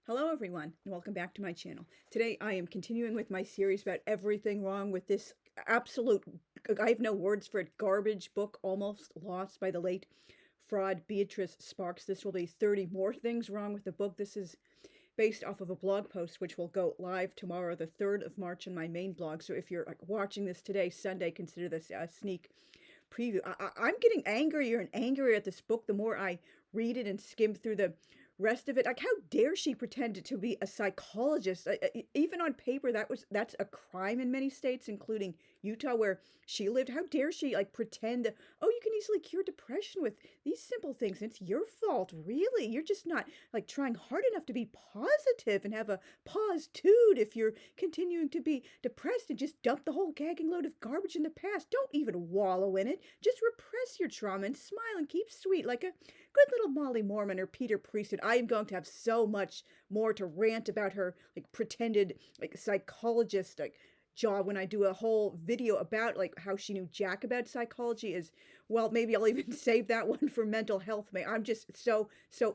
Hello everyone, and welcome back to my channel. Today I am continuing with my series about everything wrong with this absolute, I have no words for it, garbage book, Almost Lost, by the late fraud Beatrice Sparks. This will be 30 more things wrong with the book. This is based off of a blog post which will go live tomorrow, the 3rd of March, on my main blog. So if you're watching this today, Sunday, consider this a sneak preview. I'm getting angrier and angrier at this book the more I read it and skim through the rest of it. Like, how dare she pretend to be a psychologist? Even on paper, that's a crime in many states, including Utah, where she lived. How dare she pretend, oh, you can easily cure depression with these simple things. It's your fault, really. You're just not trying hard enough to be positive and have a pause-tude if you're continuing to be depressed, and just dump the whole gagging load of garbage in the past. Don't even wallow in it. Just repress your trauma and smile and keep sweet like a good little Molly Mormon or Peter Priesthood. I am going to have so much more to rant about her pretended psychologist job when I do a whole video about how she knew jack about psychology. Is well, maybe I'll even save that one for mental health. I'm just so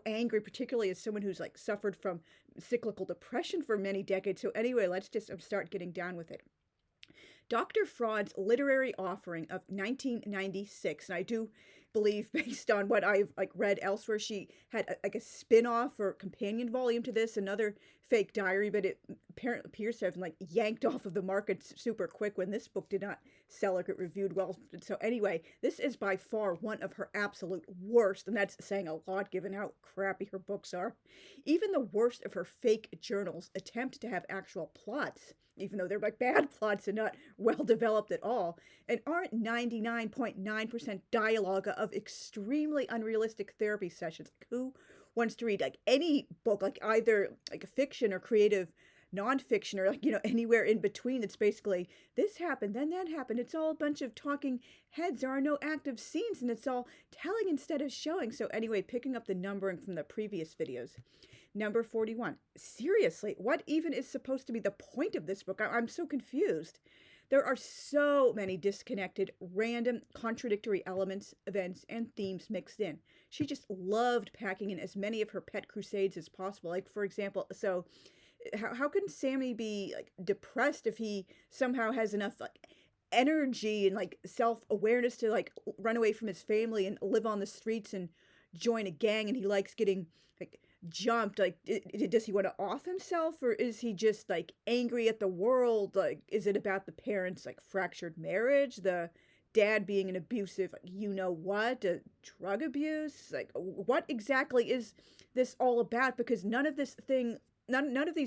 angry, particularly as someone who's suffered from cyclical depression for many decades. So anyway, let's just start getting down with it. Dr. Fraud's literary offering of 1996, and I do believe, based on what I've read elsewhere, she had a spin-off or companion volume to this, another fake diary, but it apparently appears to have been yanked off of the market super quick when this book did not sell or get reviewed well. So anyway, this is by far one of her absolute worst, and that's saying a lot given how crappy her books are. Even the worst of her fake journals attempt to have actual plots, even though they're bad plots and not well developed at all, and aren't 99.9% dialogue of extremely unrealistic therapy sessions. Who wants to read any book, either a fiction or creative nonfiction, or anywhere in between, that's basically this happened, then that happened. It's all a bunch of talking heads. There are no active scenes, and it's all telling instead of showing. So anyway, picking up the numbering from the previous videos. Number 41. Seriously, what even is supposed to be the point of this book? I'm so confused. There are so many disconnected, random, contradictory elements, events, and themes mixed in. She just loved packing in as many of her pet crusades as possible. For example, so how can Sammy be depressed if he somehow has enough energy and self-awareness to run away from his family and live on the streets and join a gang, and he likes getting jumped? Does he want to off himself, or is he just angry at the world? Is it about the parents fractured marriage, the dad being an abusive drug abuse? What exactly is this all about? Because none of these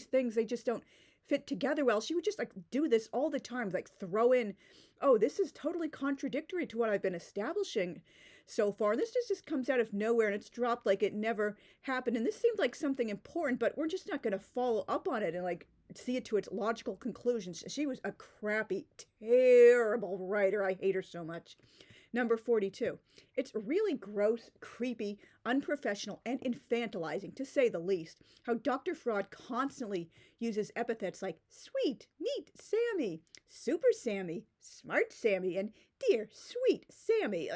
things, they just don't fit together well. She would just do this all the time, throw in, oh, this is totally contradictory to what I've been establishing so far. This just comes out of nowhere, and it's dropped like it never happened. And this seemed like something important, but we're just not going to follow up on it and see it to its logical conclusions. She was a crappy, terrible writer. I hate her so much. Number 42. It's really gross, creepy, unprofessional, and infantilizing, to say the least, how Dr. Fraud constantly uses epithets like sweet, neat Sammy, super Sammy, smart Sammy, and dear, sweet Sammy.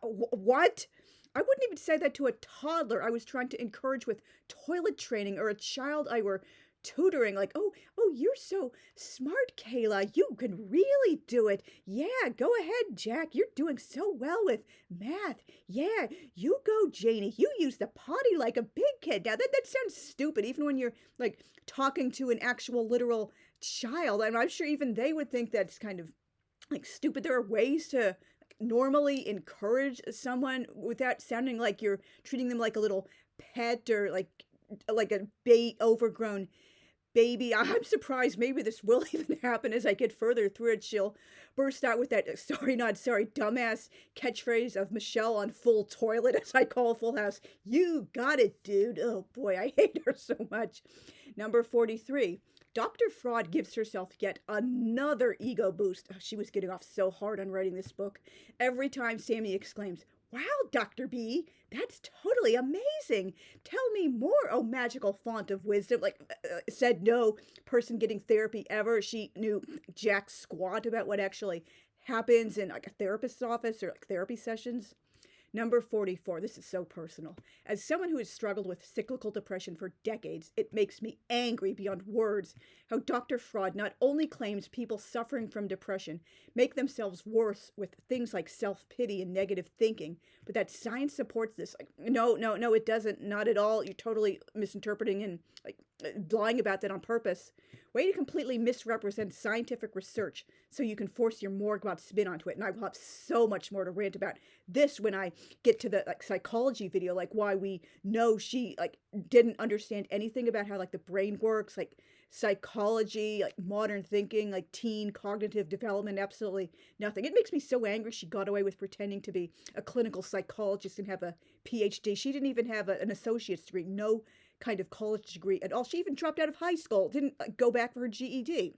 What? I wouldn't even say that to a toddler I was trying to encourage with toilet training, or a child I were tutoring. Oh, you're so smart, Kayla. You can really do it. Yeah, go ahead, Jack. You're doing so well with math. Yeah, you go, Janie. You use the potty like a big kid. Now, that sounds stupid, even when you're talking to an actual literal child. And I'm sure even they would think that's kind of stupid. There are ways to normally encourage someone without sounding like you're treating them like a little pet, or like a overgrown baby. I'm surprised maybe this will even happen. As I get further through it, she'll burst out with that sorry not sorry dumbass catchphrase of Michelle on Full Toilet, as I call Full House. You got it, dude. Oh boy, I hate her so much. Number 43. Dr. Fraud gives herself yet another ego boost. Oh, she was getting off so hard on writing this book. Every time Sammy exclaims, "Wow, Dr. B, that's totally amazing. Tell me more, oh magical font of wisdom." Said no person getting therapy ever. She knew jack squat about what actually happens in a therapist's office or therapy sessions. Number 44. This is so personal. As someone who has struggled with cyclical depression for decades, it makes me angry beyond words how Dr. Fraud not only claims people suffering from depression make themselves worse with things like self-pity and negative thinking, but that science supports this. Like, no, it doesn't. Not at all. You're totally misinterpreting and like lying about that on purpose. Way to completely misrepresent scientific research so you can force your morgue spin onto it. And I will have so much more to rant about this when I get to the like psychology video, like why we know she like didn't understand anything about how like the brain works, like psychology, like modern thinking, like teen cognitive development, absolutely nothing. It makes me so angry she got away with pretending to be a clinical psychologist and have a PhD. She didn't even have an associate's degree, no kind of college degree at all. She even dropped out of high school, didn't go back for her GED.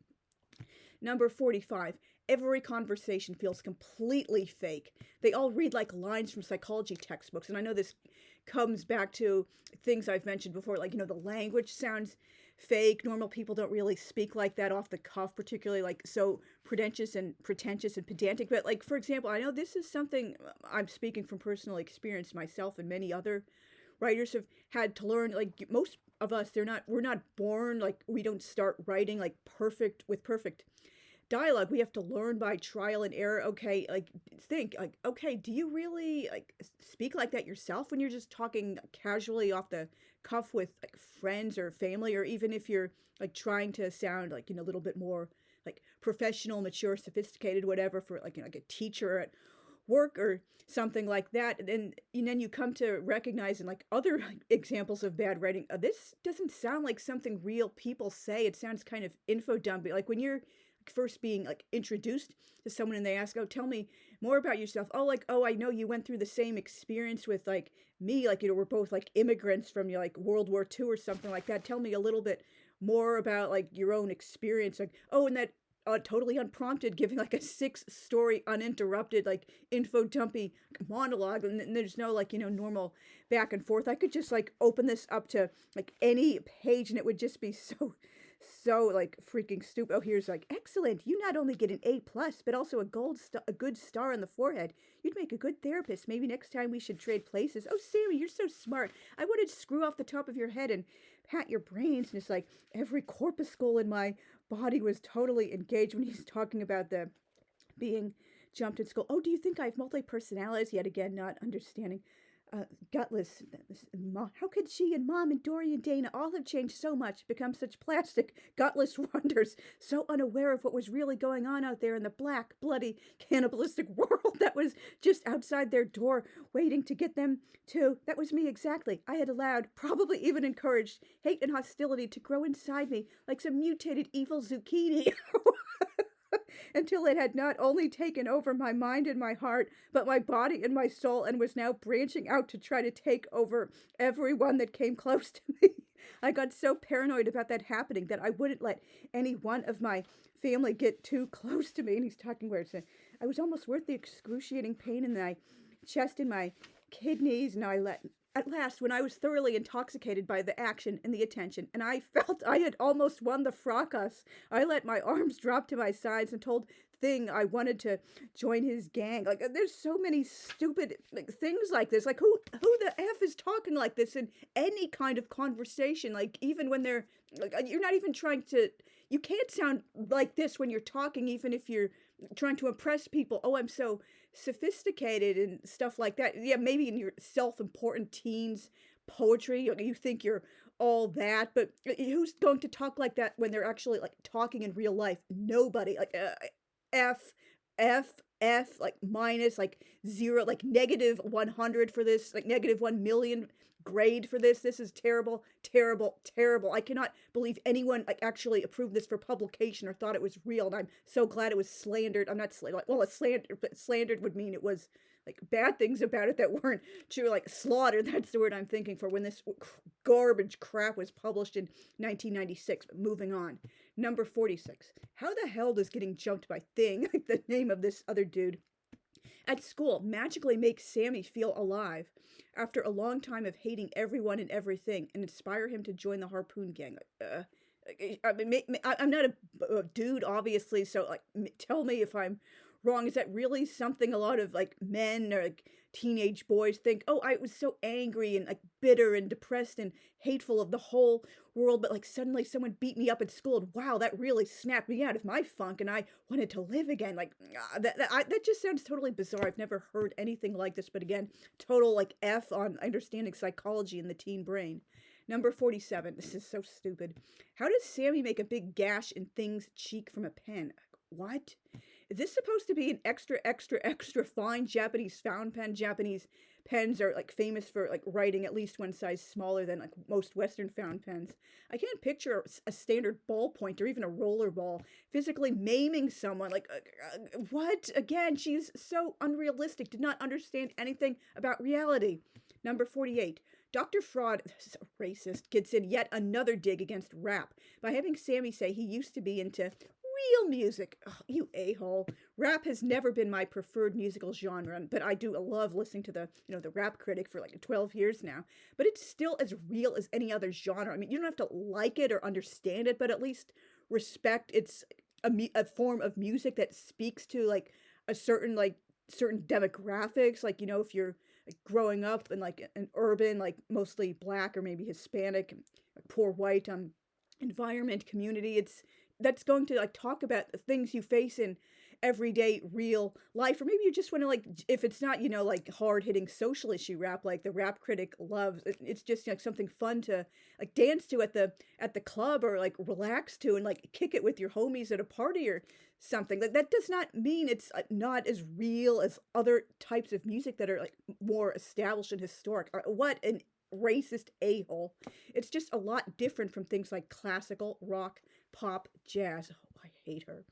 Number 45. Every conversation feels completely fake. They all read like lines from psychology textbooks. And I know this comes back to things I've mentioned before, like, the language sounds fake. Normal people don't really speak like that off the cuff, particularly like so pretentious and pedantic. But like, for example, I know this is something I'm speaking from personal experience myself and many other writers have had to learn. Like most of us, we're not born, like we don't start writing like perfect dialogue. We have to learn by trial and error. Okay, like think like, okay, do you really like speak like that yourself when you're just talking casually off the cuff with like friends or family, or even if you're like trying to sound like, a little bit more like professional, mature, sophisticated, whatever, for like, like a teacher at work or something like that. And then you come to recognize in like other examples of bad writing, this doesn't sound like something real people say. It sounds kind of info dumpy. Like when you're first being like introduced to someone and they ask, oh, tell me more about yourself. Oh, I know you went through the same experience with like me, like, we're both like immigrants from like World War II or something like that. Tell me a little bit more about like your own experience. Like, oh, and that totally unprompted, giving like a 6-story uninterrupted like info dumpy monologue, and there's no like normal back and forth. I could just like open this up to like any page and it would just be so like freaking stupid. Oh, here's like, excellent, you not only get an A plus but also a good star on the forehead. You'd make a good therapist. Maybe next time we should trade places. Oh, Sammy, you're so smart. I wanted to screw off the top of your head and pat your brains. And it's like every corpuscle in my body was totally engaged when he's talking about the being jumped in school. Oh, do you think I have multi-personalities? Yet again, not understanding. Gutless. How could she and Mom and Dory and Dana all have changed so much, become such plastic, gutless wonders, so unaware of what was really going on out there in the black, bloody, cannibalistic world that was just outside their door, waiting to get them too? That was me exactly. I had allowed, probably even encouraged, hate and hostility to grow inside me like some mutated evil zucchini. Until it had not only taken over my mind and my heart, but my body and my soul, and was now branching out to try to take over everyone that came close to me. I got so paranoid about that happening that I wouldn't let any one of my family get too close to me. And he's talking where it's I was almost worth the excruciating pain in my chest and my kidneys. And at last, when I was thoroughly intoxicated by the action and the attention, and I felt I had almost won the fracas, I let my arms drop to my sides and told Thing I wanted to join his gang. Like, there's so many stupid like things like this. Like, who the F is talking like this in any kind of conversation? Like, even when they're like, you're not even trying to. You can't sound like this when you're talking, even if you're trying to impress people. Oh, I'm so sophisticated and stuff like that. Yeah, maybe in your self-important teens poetry, you think you're all that, but who's going to talk like that when they're actually like talking in real life? Nobody. Like F, like minus, like 0, like negative 100 for this, like negative 1 million grade for this. This is terrible, terrible, terrible. I cannot believe anyone like actually approved this for publication or thought it was real. And I'm so glad it was slandered. I'm not slandered, but slandered would mean it was like bad things about it that weren't true, like slaughtered. That's the word I'm thinking for when this garbage crap was published in 1996. But moving on. Number 46. How the hell does getting jumped by Thing, like the name of this other dude, at school magically make Sammy feel alive after a long time of hating everyone and everything, and inspire him to join the Harpoon Gang? I mean, I'm not a dude, obviously, so like, tell me if I'm wrong? Is that really something a lot of like men or like teenage boys think? Oh, I was so angry and like bitter and depressed and hateful of the whole world, but like suddenly someone beat me up at school, and wow, that really snapped me out of my funk, and I wanted to live again. Like that just sounds totally bizarre. I've never heard anything like this, but again, total like F on understanding psychology in the teen brain. Number 47. This is so stupid. How does Sammy make a big gash in Thing's cheek from a pen? What? Is this supposed to be an extra, extra, extra fine Japanese fountain pen? Japanese pens are like famous for like writing at least one size smaller than like most Western fountain pens. I can't picture a standard ballpoint or even a roller ball physically maiming someone. Like, what? Again, she's so unrealistic. Did not understand anything about reality. Number 48. Dr. Fraud, so racist, gets in yet another dig against rap by having Sammy say he used to be into real music. Oh, you a-hole. Rap has never been my preferred musical genre, but I do love listening to the rap critic for like 12 years now. But it's still as real as any other genre. I mean, you don't have to like it or understand it, but at least respect it's a form of music that speaks to like a certain demographics. Like, if you're like growing up in like an urban, like mostly black or maybe Hispanic, like poor white environment community, that's going to like talk about the things you face in everyday real life. Or maybe you just want to like, if it's not like hard hitting social issue rap like the rap critic loves, it's just like something fun to like dance to at the club, or like relax to and like kick it with your homies at a party or something. Like that does not mean it's not as real as other types of music that are like more established and historic. What an racist a-hole. It's just a lot different from things like classical, rock, pop, jazz. Oh, I hate her.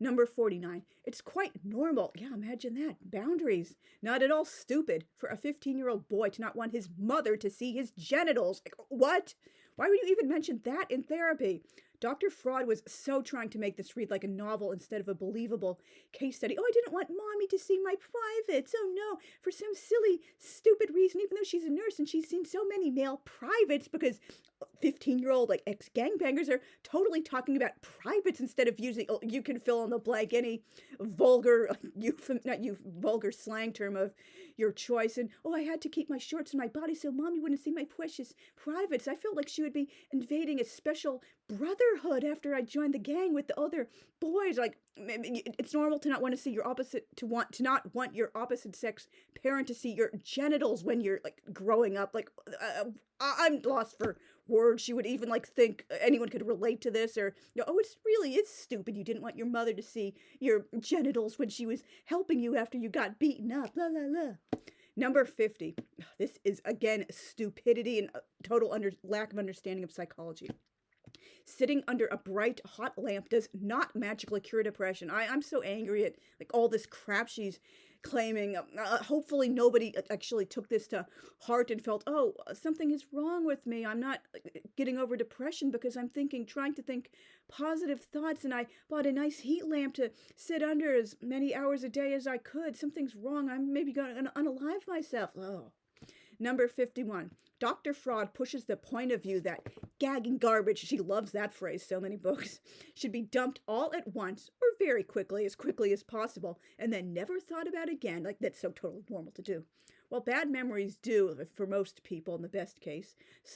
Number 49. It's quite normal. Yeah, imagine that. Boundaries. Not at all stupid for a 15-year-old boy to not want his mother to see his genitals. Like, what? Why would you even mention that in therapy? Dr. Fraud was so trying to make this read like a novel instead of a believable case study. Oh, I didn't want mommy to see my privates. Oh no, for some silly, stupid reason, even though she's a nurse and she's seen so many male privates, because 15-year-old like ex-gangbangers are totally talking about privates instead of using, you can fill in the blank, any vulgar, vulgar slang term of your choice. And, oh, I had to keep my shorts in my body so mommy wouldn't see my precious privates. I felt like she would be invading a special brotherhood after I joined the gang with the other boys. Like, it's normal to not want to see your opposite, to not want your opposite sex parent to see your genitals when you're like growing up. Like, I'm lost for words. She would even like think anyone could relate to this, or oh, it really is stupid. You didn't want your mother to see your genitals when she was helping you after you got beaten up. La la la. Number 50. This is again stupidity and total lack of understanding of psychology. Sitting under a bright hot lamp does not magically cure depression. I'm so angry at like all this crap she's claiming. Hopefully nobody actually took this to heart and felt, oh, something is wrong with me. I'm not getting over depression because I'm trying to think positive thoughts, and I bought a nice heat lamp to sit under as many hours a day as I could. Something's wrong. I'm maybe going to unalive myself. Oh. Number 51. Dr. Fraud pushes the point of view that gagging garbage, she loves that phrase, so many books, should be dumped all at once or very quickly as possible, and then never thought about again. Like, that's so totally normal to do. Well, bad memories do, for most people in the best case,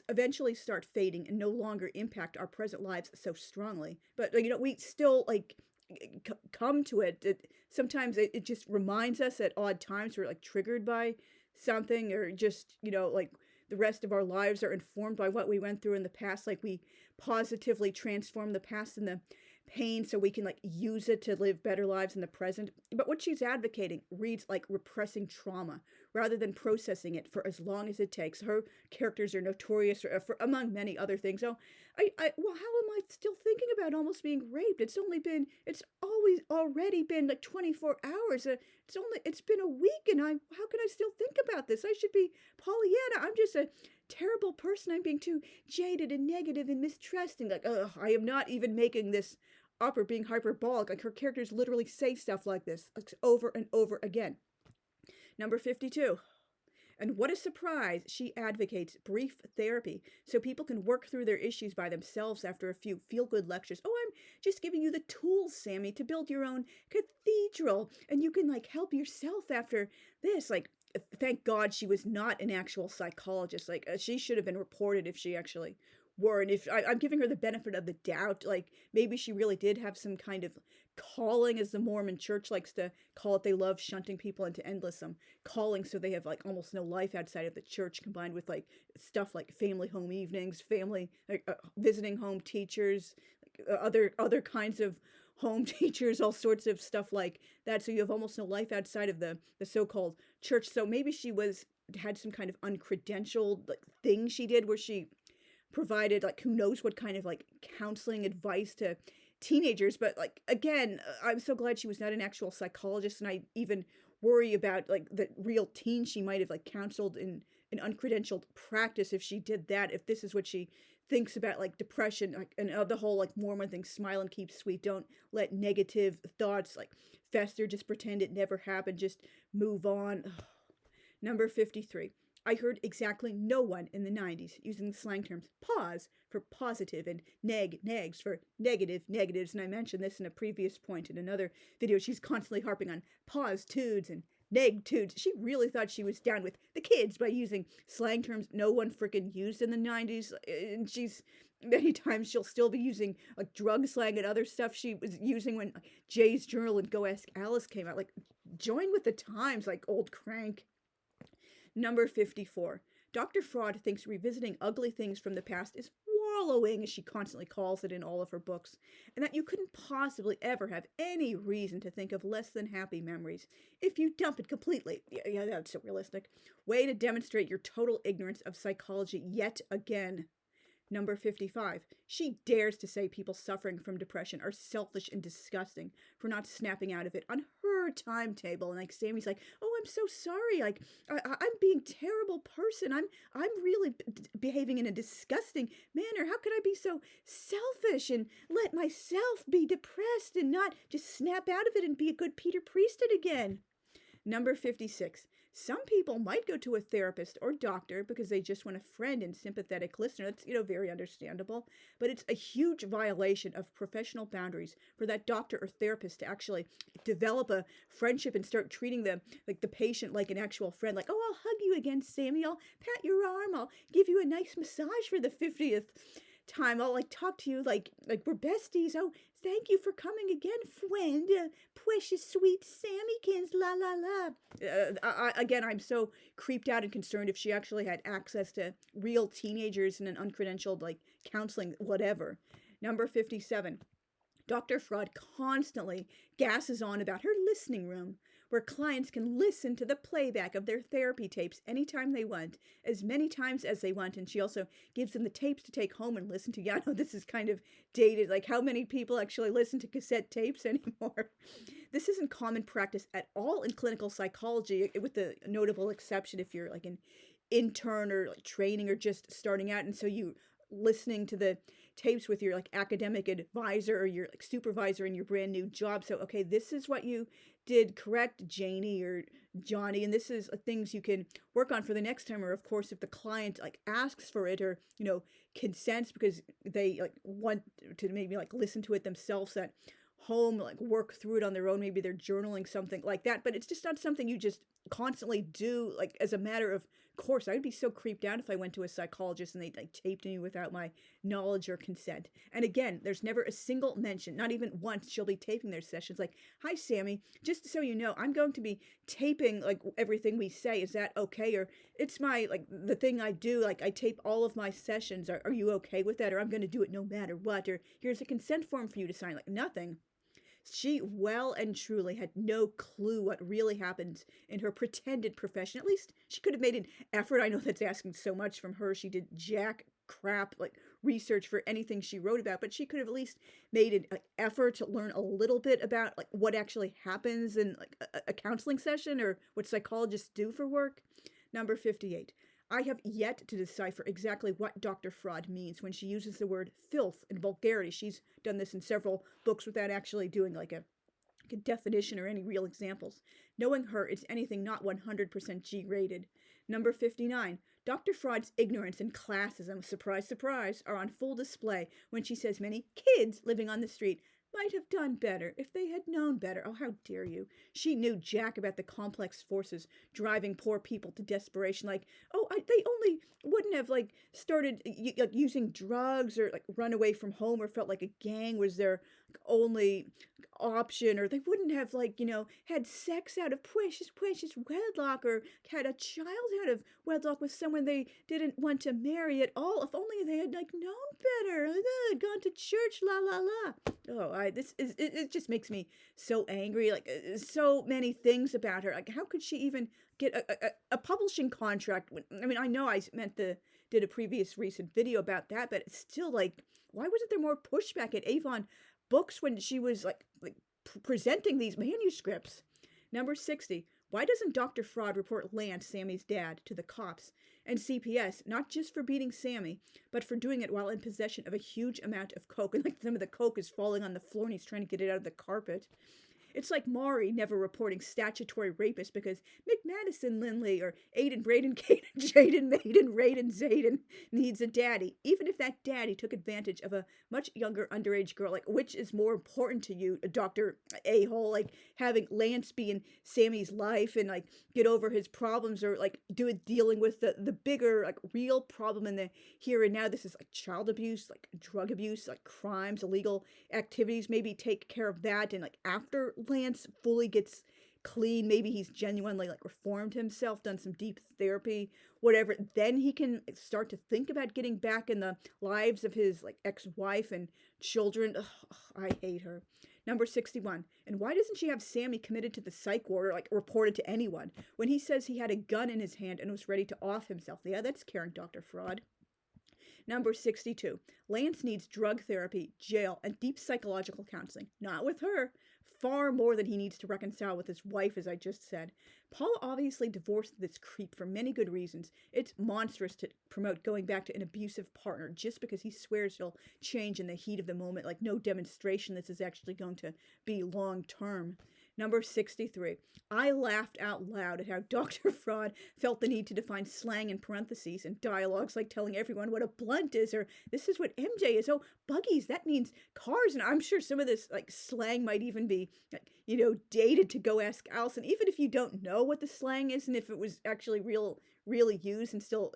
eventually start fading and no longer impact our present lives so strongly. But, we still, come to it. Sometimes it just reminds us at odd times we're, triggered by something, or just, the rest of our lives are informed by what we went through in the past. Like, we positively transform the past and the pain so we can use it to live better lives in the present. But what she's advocating reads like repressing trauma rather than processing it for as long as it takes. Her characters are notorious for among many other things. So well, how am I still thinking about almost being raped? It's always already been 24 hours. It's been a week, and how can I still think about this? I should be Pollyanna. I'm just a terrible person. I'm being too jaded and negative and mistrusting. I am not even making this up or being hyperbolic. Her characters literally say stuff like this over and over again. Number 52. And what a surprise! She advocates brief therapy so people can work through their issues by themselves after a few feel good lectures. Oh, I'm just giving you the tools, Sammy, to build your own cathedral. And you can like help yourself after this. Like, thank God she was not an actual psychologist. Like, she should have been reported if she actually were. And if I'm giving her the benefit of the doubt, like maybe she really did have some kind of calling, as the Mormon church likes to call it. They love shunting people into endless calling, so they have like almost no life outside of the church, combined with like stuff like family home evenings, family like visiting home teachers, like, other kinds of home teachers, all sorts of stuff like that. So you have almost no life outside of the so-called church. So maybe she had some kind of uncredentialed like thing she did, where she provided like who knows what kind of like counseling advice to teenagers. But like again, I'm so glad she was not an actual psychologist, and I even worry about like the real teen she might have like counseled in an uncredentialed practice if she did that, if this is what she thinks about like depression, like, and the whole like Mormon thing, smile and keep sweet, don't let negative thoughts like fester, just pretend it never happened, just move on. Number 53. I heard exactly no one in the 90s using the slang terms pause for positive and negs for negatives. And I mentioned this in a previous point in another video. She's constantly harping on pause tudes and neg tudes. She really thought she was down with the kids by using slang terms no one freaking used in the 90s. And she's many times she'll still be using like drug slang and other stuff she was using when Jay's Journal and Go Ask Alice came out. Like, join with the times, like old crank. Number 54. Dr. Fraud thinks revisiting ugly things from the past is wallowing, as she constantly calls it in all of her books, and that you couldn't possibly ever have any reason to think of less than happy memories if you dump it completely. Yeah, that's so realistic. Way to demonstrate your total ignorance of psychology yet again. Number 55. She dares to say people suffering from depression are selfish and disgusting for not snapping out of it on her timetable. And like Sammy's like, oh, I'm so sorry. Like, I'm being a terrible person. I'm really behaving in a disgusting manner. How could I be so selfish and let myself be depressed and not just snap out of it and be a good Peter Priesthood again? Number 56. Some people might go to a therapist or doctor because they just want a friend and sympathetic listener. That's, very understandable. But it's a huge violation of professional boundaries for that doctor or therapist to actually develop a friendship and start treating the patient like an actual friend. Like, oh, I'll hug you again, Sammy. I'll pat your arm. I'll give you a nice massage for the 50th time. I'll talk to you like we're besties. Oh, thank you for coming again, friend. Precious sweet Sammykins, la la la. Again, I'm so creeped out and concerned if she actually had access to real teenagers in an uncredentialed counseling, whatever. Number 57. Dr. Fraud constantly gasses on about her listening room, where clients can listen to the playback of their therapy tapes anytime they want, as many times as they want. And she also gives them the tapes to take home and listen to. Yeah, I know this is kind of dated. Like, how many people actually listen to cassette tapes anymore? This isn't common practice at all in clinical psychology, with the notable exception if you're like an intern or training or just starting out. And so you listening to the tapes with your academic advisor or your supervisor in your brand new job. So, okay, this is what you did correct, Janie or Johnny, and this is things you can work on for the next time. Or of course, if the client asks for it or consents because they want to maybe listen to it themselves at home, work through it on their own, maybe they're journaling, something like that. But it's just not something you just constantly do as a matter of course. I would be so creeped out if I went to a psychologist and they taped me without my knowledge or consent. And again, there's never a single mention, not even once, she'll be taping their sessions. Like, hi Sammy, just so you know, I'm going to be taping everything we say. Is that okay? Or it's my the thing I do, I tape all of my sessions. Are you okay with that? Or I'm going to do it no matter what. Or here's a consent form for you to sign. Nothing. She well and truly had no clue what really happens in her pretended profession. At least she could have made an effort. I know that's asking so much from her. She did jack crap research for anything she wrote about, but she could have at least made an effort to learn a little bit about what actually happens in a counseling session or what psychologists do for work. Number 58. I have yet to decipher exactly what Dr. Fraud means when she uses the word filth and vulgarity. She's done this in several books without actually doing a definition or any real examples. Knowing her, it's anything not 100% G-rated. Number 59. Dr. Fraud's ignorance and classism, surprise, surprise, are on full display when she says many kids living on the street might have done better if they had known better. Oh, how dare you. She knew jack about the complex forces driving poor people to desperation. Like, they only wouldn't have, like, started using drugs or, like, run away from home or felt like a gang was their only option, or they wouldn't have, like, had sex out of precious wedlock, or had a child out of wedlock with someone they didn't want to marry at all. If only they had, like, known better, gone to church, la la la. It just makes me so angry. Like, so many things about her. Like, how could she even get a publishing contract? I know I did a previous recent video about that, but it's still like, why wasn't there more pushback at Avon Books when she was like presenting these manuscripts? Number 60. Why doesn't Dr. Fraud report Lance, Sammy's dad, to the cops and CPS, not just for beating Sammy, but for doing it while in possession of a huge amount of coke, and like some of the coke is falling on the floor and he's trying to get it out of the carpet? It's like Maury never reporting statutory rapist because McMadison Lindley or Aiden Braden Caden Jaden Maiden Raiden Zayden needs a daddy, even if that daddy took advantage of a much younger underage girl. Like, which is more important to you, Dr. A-hole? Like, having Lance be in Sammy's life and, like, get over his problems, or, like, dealing with the bigger, like, real problem in the here and now? This is, like, child abuse, like, drug abuse, like, crimes, illegal activities. Maybe take care of that, and, like, after Lance fully gets clean, maybe he's genuinely, like, reformed himself, done some deep therapy, whatever, then he can start to think about getting back in the lives of his, like, ex-wife and children. Ugh, I hate her. Number 61. And why doesn't she have Sammy committed to the psych ward, or, like, reported to anyone when he says he had a gun in his hand and was ready to off himself? Yeah, that's caring, Dr. Fraud. Number 62. Lance needs drug therapy, jail, and deep psychological counseling. Not with her. Far more than he needs to reconcile with his wife, as I just said. Paula obviously divorced this creep for many good reasons. It's monstrous to promote going back to an abusive partner just because he swears he'll change in the heat of the moment. Like, no demonstration this is actually going to be long term. Number 63. I laughed out loud at how Dr. Fraud felt the need to define slang in parentheses and dialogues, like telling everyone what a blunt is, or this is what MJ is. Oh, buggies, that means cars. And I'm sure some of this, like, slang might even be, dated to Go Ask Allison. Even if you don't know what the slang is, and if it was actually really used and still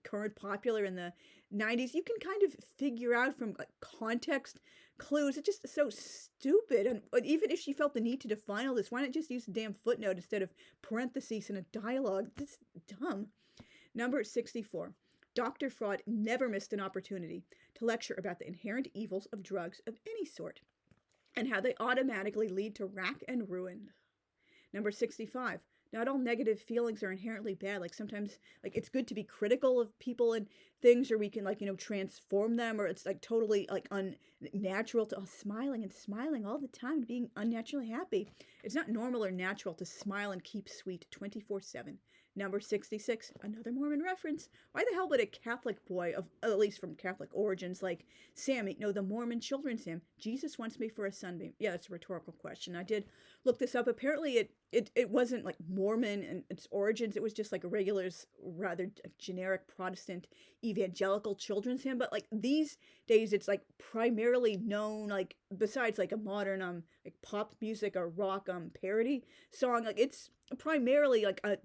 current popular in the 90s, you can kind of figure out from, like, context clues. It's just so stupid. And even if she felt the need to define all this, why not just use a damn footnote instead of parentheses in a dialogue? That's dumb. Number 64. Dr. Fraud never missed an opportunity to lecture about the inherent evils of drugs of any sort and how they automatically lead to rack and ruin. Number 65. Not all negative feelings are inherently bad. Like, sometimes, like, it's good to be critical of people and things, or we can, like, transform them, or it's, like, totally, like, unnatural to smiling all the time and being unnaturally happy. It's not normal or natural to smile and keep sweet 24/7. Number 66, another Mormon reference. Why the hell would a Catholic boy, at least from Catholic origins, like Sammy, know the Mormon children's hymn, Jesus wants me for a sunbeam? Yeah, that's a rhetorical question. I did look this up. Apparently it wasn't, like, Mormon in its origins. It was just, like, a regular, rather generic Protestant evangelical children's hymn. But, like, these days it's, like, primarily known, like, besides, like, a modern like pop music or rock parody song, like, it's primarily like a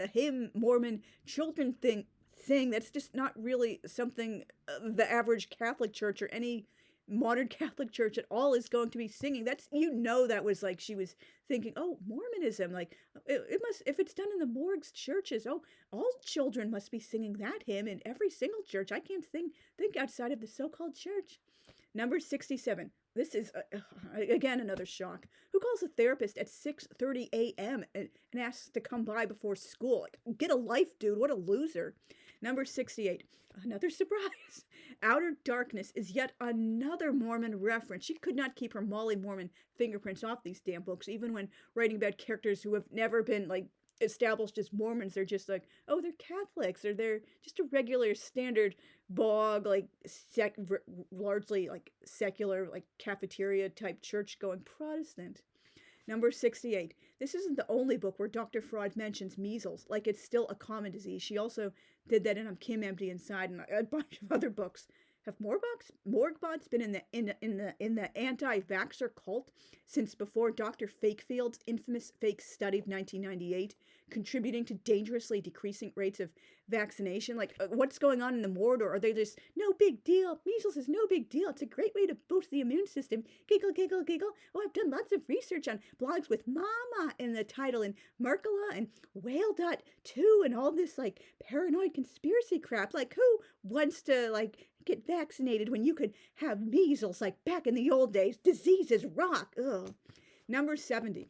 hymn Mormon children thing that's just not really something the average Catholic church or any modern Catholic church at all is going to be singing. That's, that was, like, she was thinking, oh, Mormonism, like, it must, if it's done in the morgues churches, oh, all children must be singing that hymn in every single church. I can't think outside of the so-called church. Number 67. This is, again, another shock. Who calls a therapist at 6:30 a.m. and asks to come by before school? Like, get a life, dude. What a loser. Number 68. Another surprise. Outer Darkness is yet another Mormon reference. She could not keep her Molly Mormon fingerprints off these damn books, even when writing about characters who have never been, like, established as Mormons. They're just like, oh, they're Catholics, or they're just a regular standard bog, like, largely, like, secular, like, cafeteria type church going Protestant. Number 68. This isn't the only book where Dr. Fraud mentions measles, like it's still a common disease. She also did that in Kim Empty Inside and a bunch of other books. Have Morgbots been in the anti-vaxxer cult since before Dr. Fakefield's infamous fake study of 1998, contributing to dangerously decreasing rates of vaccination? Like, what's going on in the Mord, or are they just, no big deal, measles is no big deal, it's a great way to boost the immune system, giggle, giggle, giggle. Oh, I've done lots of research on blogs with Mama in the title, and Merkala, and Whale.2, and all this, like, paranoid conspiracy crap. Like, who wants to, like, get vaccinated when you could have measles like back in the old days? Diseases rock. Ugh. Number 70.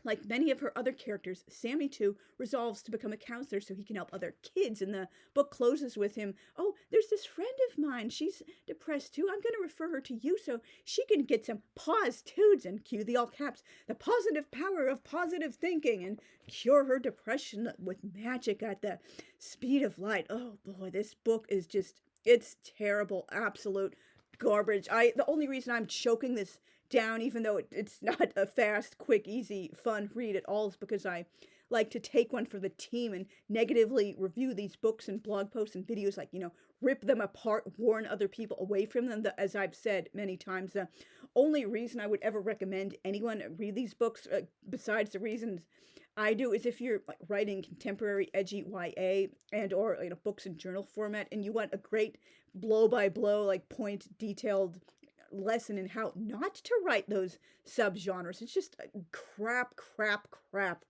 Like many of her other characters, Sammy too resolves to become a counselor so he can help other kids. And the book closes with him, oh, there's this friend of mine. She's depressed too. I'm going to refer her to you so she can get some pause-tudes, and cue the all caps, the positive power of positive thinking, and cure her depression with magic at the speed of light. Oh boy, this book is just, it's terrible, absolute garbage. The only reason I'm choking this down, even though it's not a fast, quick, easy, fun read at all, is because I like to take one for the team and negatively review these books and blog posts and videos, like, rip them apart, warn other people away from them. As I've said many times, the only reason I would ever recommend anyone read these books, besides the reasons I do, is if you're like writing contemporary, edgy YA and or books in journal format, and you want a great blow by blow, like point detailed lesson in how not to write those subgenres. It's just crap,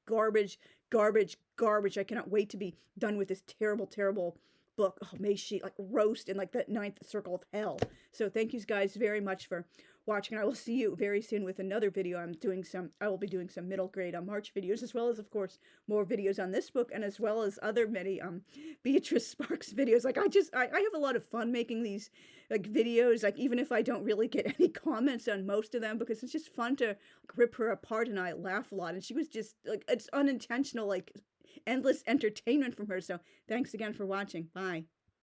garbage. I cannot wait to be done with this terrible book. Oh, may she like roast in like the ninth circle of hell. So thank you guys very much for watching, and I will see you very soon with another video. I will be doing some middle grade March videos, as well as, of course, more videos on this book, and as well as other many Beatrice Sparks videos. Like, I have a lot of fun making these like videos, like even if I don't really get any comments on most of them, because it's just fun to like, rip her apart, and I laugh a lot. And she was just like, it's unintentional, like endless entertainment from her. So thanks again for watching. Bye.